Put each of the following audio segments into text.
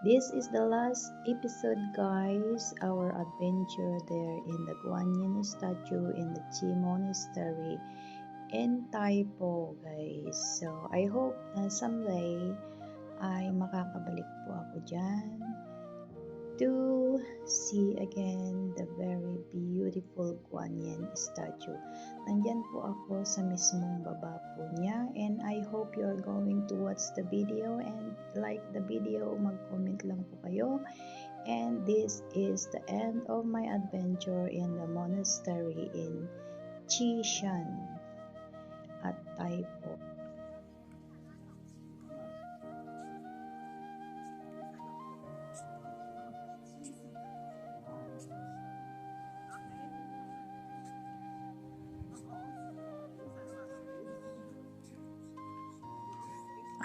This is the last episode, guys. Our adventure there in the Guanyin statue in the Chi Monastery in Taipo, guys. So, I hope na someday ay makakabalik po ako dyan to see again the very beautiful Guanyin statue. Nandyan po ako sa mismong baba po niya, and I hope you're going to watch the video and like the video, mag-comment lang po kayo. And this is the end of my adventure in the monastery in Chishan at Taipo.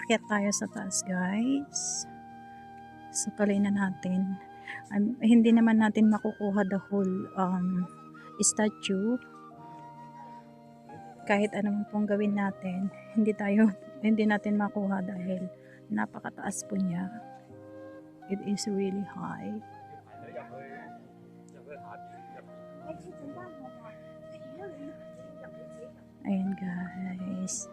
Akyat tayo sa taas, guys. Sakali na natin. Hindi naman natin makukuha the whole statue. Kahit anong pong gawin natin, hindi natin makuha dahil napakataas po niya. It is really high. Ayan, guys.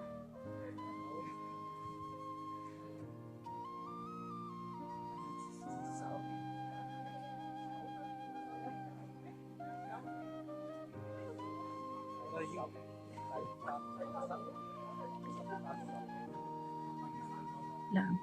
Lang.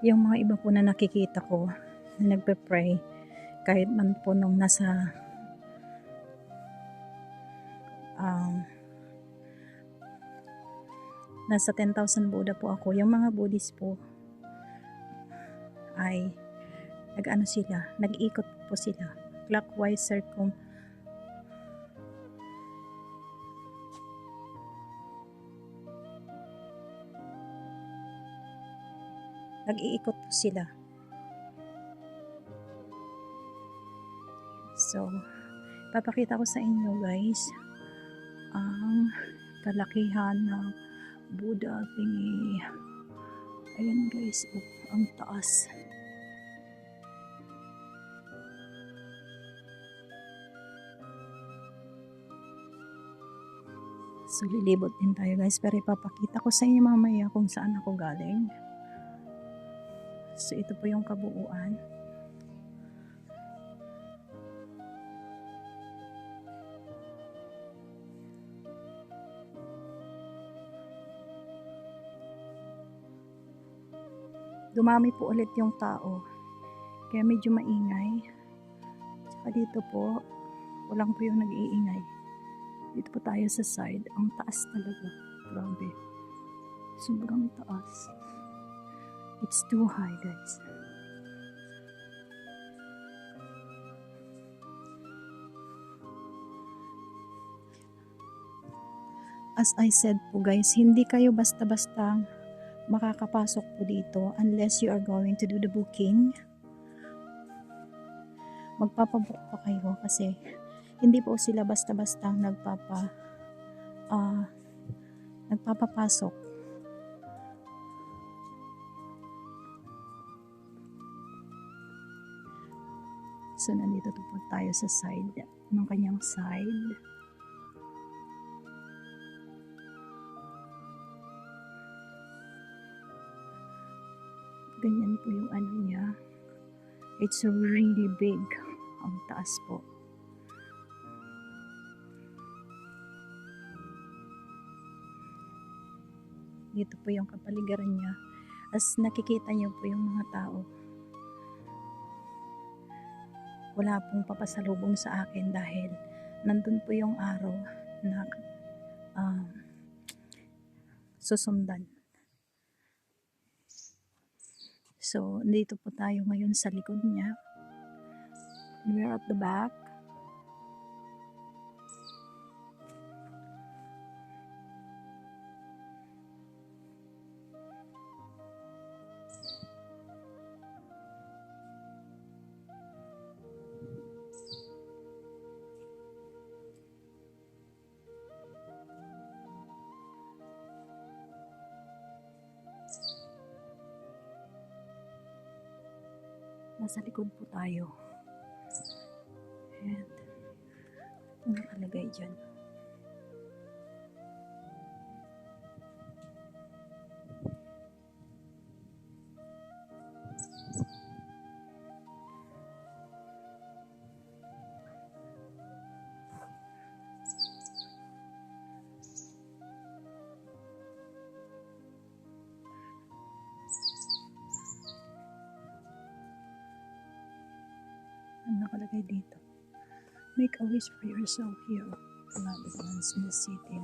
Yung mga iba po na nakikita ko na nagpe-pray, kahit man po nung nasa nasa 10,000 Buddha po ako, yung mga Buddhist po ay nag-ikot po sila clockwise nag-iikot po sila. So, papakita ko sa inyo, guys, ang kalakihan ng Buddha thingy. Ayan, guys, ang taas. So, lilibot din tayo, guys, pero ipapakita ko sa inyo mamaya kung saan ako galing. So, ito po yung kabuuan. Dumami po ulit yung tao, kaya medyo maingay. Tsaka dito po, walang po yung nag-iingay. Dito po tayo sa side. Ang taas talaga. Grabe. Sobrang taas. It's too high, guys. As I said po, guys, hindi kayo basta-basta makakapasok po dito unless you are going to do the booking. Magpapabook pa kayo kasi hindi po sila basta-basta nagpapapasok. So, nandito po tayo sa side, ng kanyang side. Ganyan po yung ano niya. It's really big. Ang taas po. Dito po yung kapaligiran niya. As nakikita niyo po yung mga tao. wala pong papasalubong sa akin dahil nandun po yung araw na susundan. So, dito po tayo ngayon sa likod niya. We're at the back. Nasa likod po tayo. And nakalagay dyan. Ang nakalagay dito. Make a wish for yourself here. Beloved ones in the city.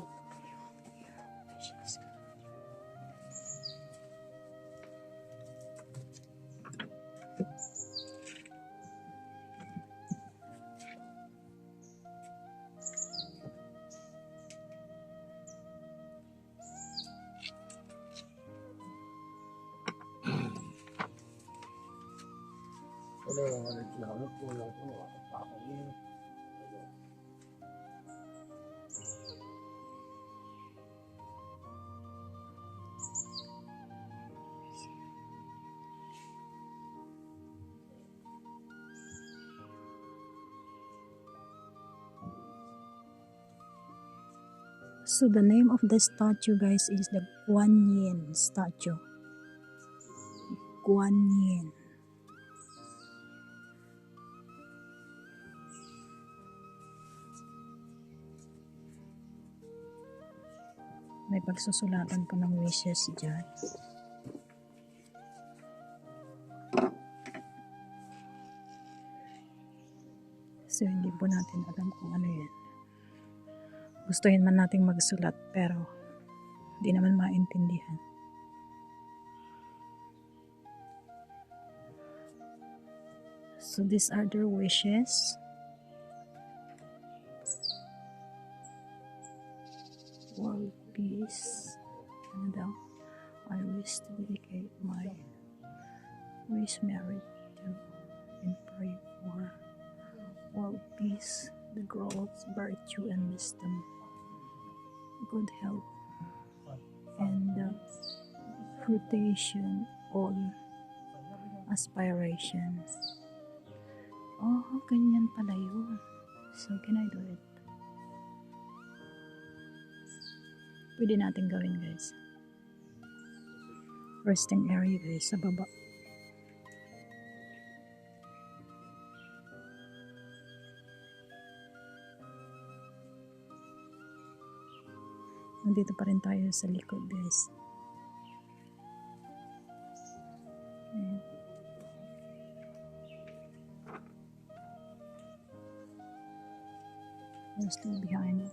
So the name of the statue, guys, is the Guan Yin statue. Guan Yin. May pagsusulatan po ng wishes dyan. So hindi po natin alam kung ano yan. Gustuhin man nating magsulat pero hindi naman maintindihan. So these are their wishes. World peace. Ano daw? I wish to dedicate my wish married to and pray for world peace, the growth, virtue, and wisdom, good health, and fruition, all aspiration. Oh, ganyan pala yun. So, can I do it? Pwede natin gawin, guys. Resting area, guys, sa baba. Nandito pa rin tayo sa likod, guys. Ayan. We're still behind.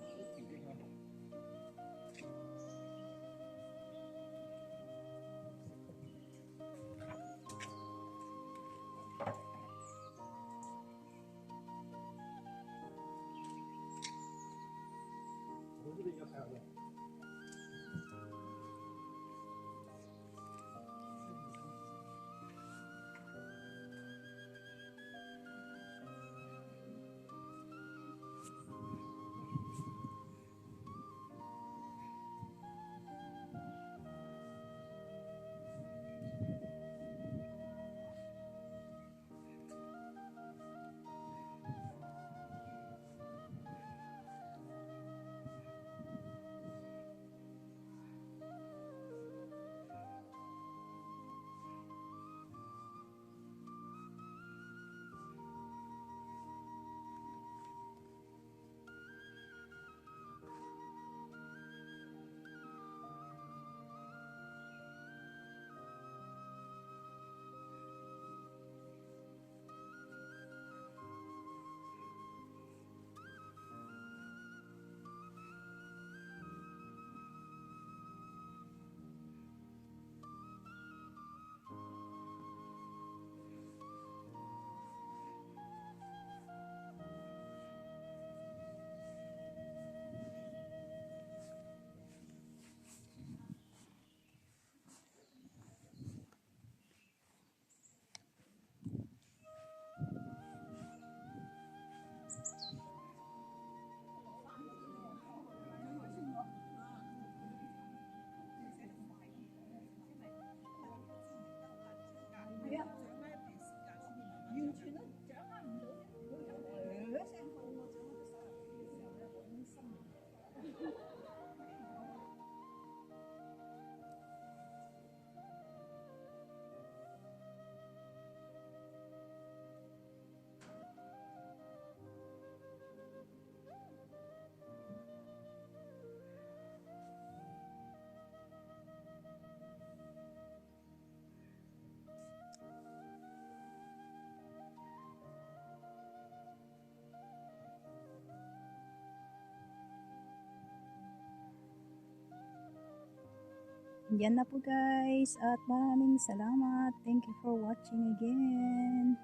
Yan na po guys, at maraming salamat. Thank you for watching again.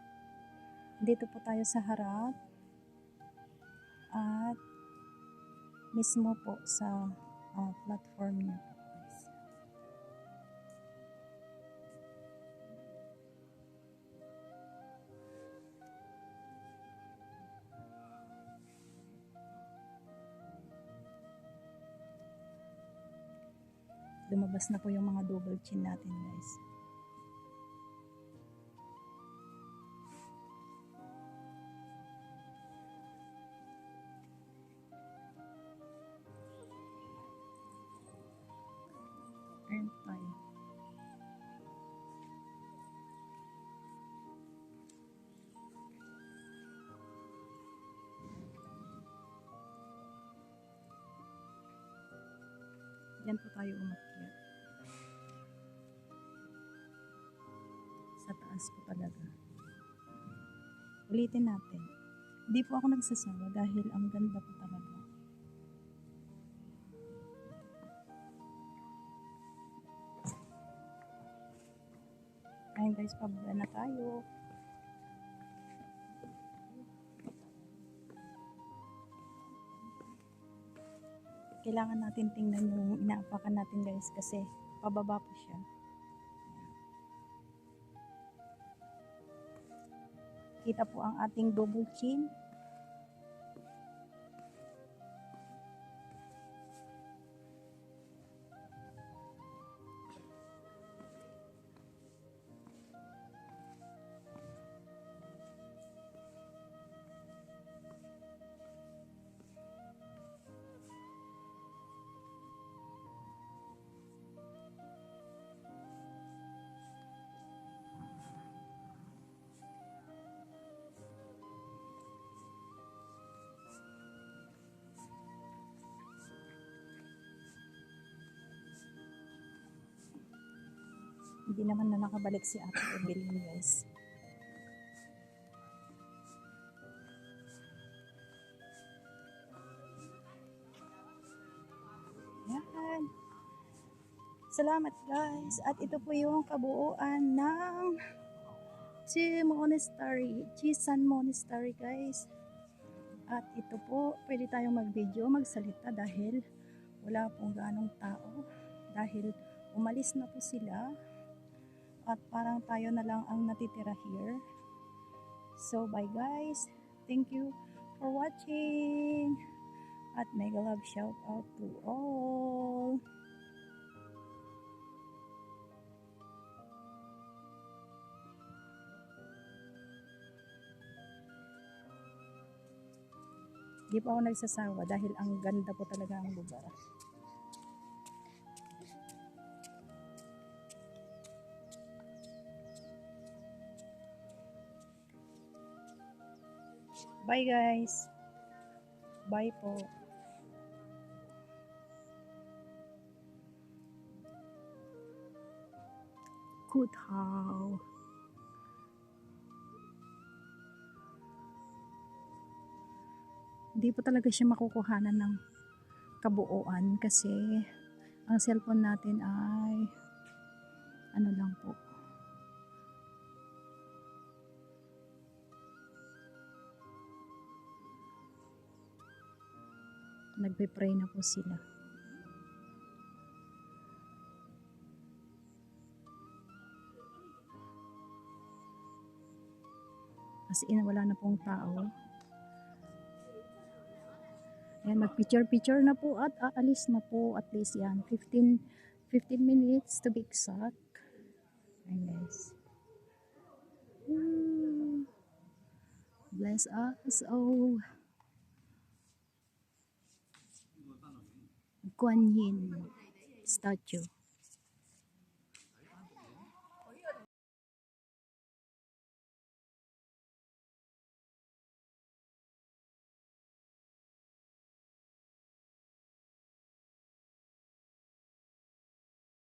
Dito po tayo sa harap at mismo po sa platform niya po guys. Lumabas na po yung mga double chin natin guys. Earn tayo. Yan po tayo umakyat. Sa taas po talaga. Ulitin natin. Hindi po ako nagsasawa dahil ang ganda po talaga. Ayun guys, pababa na tayo. Kailangan natin tingnan yung inaapakan natin guys kasi pababa po siya. Kita po ang ating double chin. Hindi naman na nakabalik si Ate Evelyn guys. Yan. Salamat guys. At ito po yung kabuuan ng Chisan Monastery guys. At ito po, pwede tayong mag-video, magsalita dahil wala pong ganong tao. Dahil umalis na po sila. At parang tayo na lang ang natitira here. So bye guys. Thank you for watching. At mega love shout out to all. Di pa ako nagsasawa dahil ang ganda po talaga ang lugar. Bye guys. Bye po. Kuthaw. Hindi po talaga siya makukuhanan ng kabuuan kasi ang cellphone natin ay ano lang po. Nagpe-pray na po sila. As in, wala na pong tao. Ayan, mag-picture na po at aalis na po at least yan. 15 minutes to be exact. Ayan guys. Bless us, oh. Guan Yin statue.